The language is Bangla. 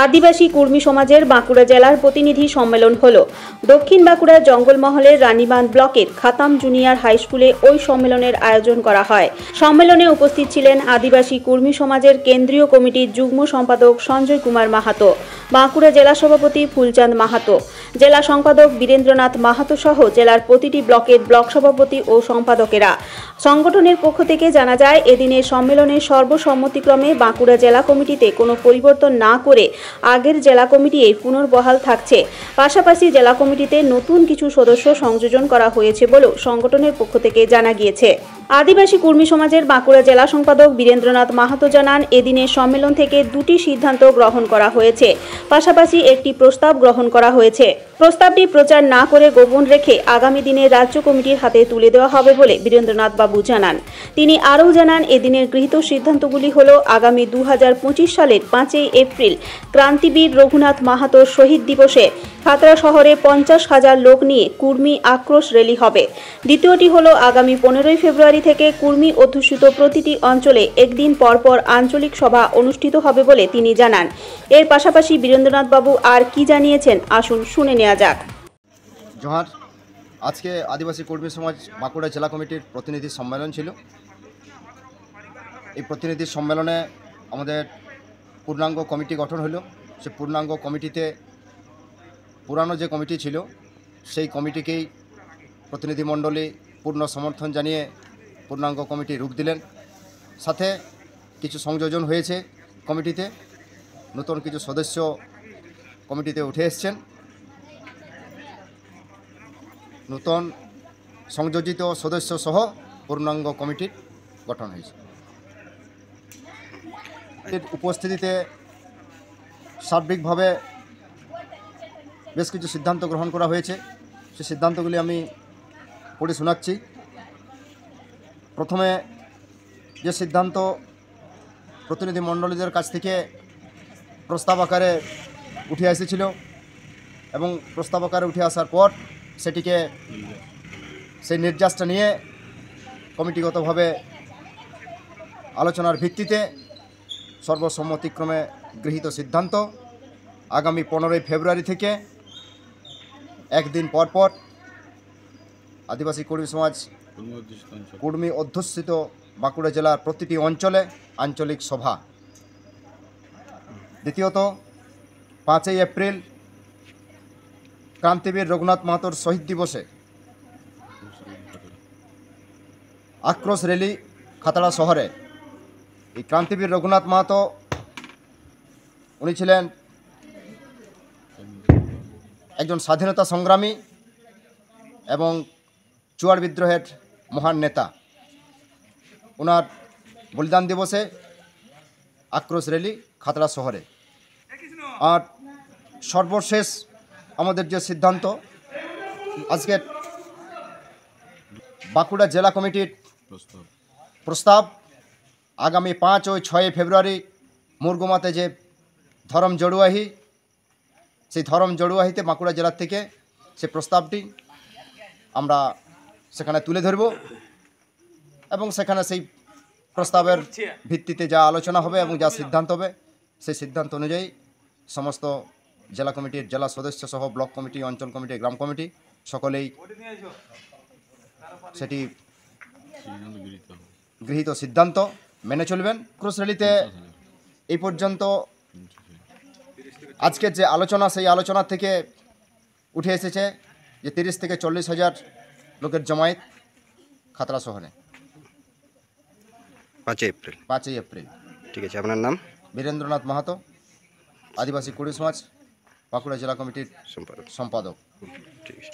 আদিবাসী কর্মী সমাজের বাঁকুড়া জেলার প্রতিনিধি সম্মেলন হলো। দক্ষিণ বাঁকুড়ার জঙ্গলমহলের রানীবাঁধ ব্লকের খাতাম জুনিয়র হাই স্কুলে ওই সম্মেলনের আয়োজন করা হয়। সম্মেলনে উপস্থিত ছিলেন আদিবাসী কর্মী সমাজের কেন্দ্রীয় কমিটির যুগ্ম সম্পাদক সঞ্জয় কুমার মাহাতো, বাঁকুড়া জেলা সভাপতি ফুলচাঁদ মাহাতো, জেলা সম্পাদক বীরেন্দ্রনাথ মাহাতো সহ জেলার প্রতিটি ব্লকের ব্লক সভাপতি ও সম্পাদকেরা। সংগঠনের পক্ষ থেকে জানা যায়, এদিনের সম্মেলনে সর্বসম্মতিক্রমে বাঁকুড়া জেলা কমিটিতে কোনো পরিবর্তন না করে আগের জেলা কমিটি পুনর্বহাল থাকছে। পাশাপাশি জেলা কমিটিতে নতুন কিছু সদস্য সংযোজন করা হয়েছে বলেও সংগঠনের পক্ষ থেকে জানা গিয়েছে। আদিবাসী কর্মী সমাজের বাঁকুড়া জেলা সম্পাদক বীরেন্দ্রনাথ মাহাতো জানান, এদিনের সম্মেলন থেকে দুটি সিদ্ধান্ত গ্রহণ করা হয়েছে, পাশাপাশি একটি প্রস্তাব গ্রহণ করা হয়েছে। প্রস্তাবটি প্রচার না করে গোপন রেখে আগামী দিনে রাজ্য কমিটির হাতে তুলে দেওয়া হবে বলে বীরেন্দ্রনাথ বাবু জানান। তিনি আরও জানান, এদিনের গৃহীত সিদ্ধান্তগুলি হল, আগামী 2025 সালের 5ই এপ্রিল ক্রান্তিবীর রঘুনাথ মাহাতোর শহীদ দিবসে খাতড়া শহরে 50,000 লোক নিয়ে কুর্মী আক্রোশ র্যালি হবে। দ্বিতীয়টি হল, আগামী 15ই ফেব্রুয়ারি থেকে কুর্মী অধ্যুষিত প্রতিটি অঞ্চলে একদিন পরপর আঞ্চলিক সভা অনুষ্ঠিত হবে বলে তিনি জানান। এর পাশাপাশি বীরেন্দ্রনাথ বাবু আর কি জানিয়েছেন, আসুন শুনে নেওয়া যাক। জোহার। আজকে আদিবাসী কর্মী সমাজ বাঁকুড়া জেলা কমিটির প্রতিনিধি সম্মেলন ছিল। এই প্রতিনিধি সম্মেলনে আমাদের পূর্ণাঙ্গ কমিটি গঠন হলো। সে পূর্ণাঙ্গ কমিটিতে পুরানো যে কমিটি ছিল সেই কমিটিকেই প্রতিনিধিমণ্ডলী পূর্ণ সমর্থন জানিয়ে পূর্ণাঙ্গ কমিটি রূপ দিলেন। সাথে কিছু সংযোজন হয়েছে কমিটিতে, নতুন কিছু সদস্য কমিটিতে উঠে এসছেন। নতুন সংযোজিত সদস্য সহ পূর্ণাঙ্গ কমিটির গঠন হয়েছে। এর উপস্থিতিতে সার্বিকভাবে বেশ কিছু সিদ্ধান্ত গ্রহণ করা হয়েছে। সেই সিদ্ধান্তগুলি আমি পড়ে শোনাচ্ছি। প্রথমে যে সিদ্ধান্ত প্রতিনিধি মণ্ডলীদের কাছ থেকে প্রস্তাব আকারে উঠে এসেছিল এবং প্রস্তাব আকারে উঠে আসার পর সেটিকে সেই নির্যাসটা নিয়ে কমিটিগতভাবে আলোচনার ভিত্তিতে সর্বসম্মতিক্রমে গৃহীত সিদ্ধান্ত, আগামী 15ই ফেব্রুয়ারি থেকে একদিন পরপর আদিবাসী কর্মী সমাজ কর্মী অধ্যুষিত বাঁকুড়া জেলার প্রতিটি অঞ্চলে আঞ্চলিক সভা। দ্বিতীয়ত, 5ই এপ্রিল ক্রান্তিবীর রঘুনাথ মাহাতোর শহীদ দিবসে আক্রোশ র্যালি খাতড়া শহরে। এই ক্রান্তিবীর রঘুনাথ মাহাতো উনি ছিলেন একজন স্বাধীনতা সংগ্রামী এবং চুয়াড় বিদ্রোহের মহান নেতা। ওনার বলিদান দিবসে আক্রোশ র্যালি খাতড়া শহরে। আর সর্বশেষ আমাদের যে সিদ্ধান্ত, আজকে বাঁকুড়া জেলা কমিটির প্রস্তাব, আগামী 5 ও 6 ফেব্রুয়ারি মুরগুমাতে যে ধরম জড়ুয়াহি, সেই ধরম জড়ুয়াহিতে বাঁকুড়া জেলার থেকে সে প্রস্তাবটি আমরা সেখানে তুলে ধরব এবং সেখানে সেই প্রস্তাবের ভিত্তিতে যা আলোচনা হবে এবং যা সিদ্ধান্ত হবে সেই সিদ্ধান্ত অনুযায়ী সমস্ত জেলা কমিটির জেলা সদস্য সহ ব্লক কমিটি, অঞ্চল কমিটি, গ্রাম কমিটি সকলেই সেটি গৃহীত সিদ্ধান্ত মেনে চলবেন। আক্রোশ র্যালিতে এই পর্যন্ত আজকের যে আলোচনা, সেই আলোচনা থেকে উঠে এসেছে যে 30 থেকে 40 হাজার লোকের জমায়েত খাতড়া শহরে 5ই এপ্রিল। ঠিক আছে, আপনার নাম? বীরেন্দ্রনাথ মাহাতো, আদিবাসী কর্মী সমাজ বাঁকুড়া জেলা কমিটির সম্পাদক। ঠিক আছে।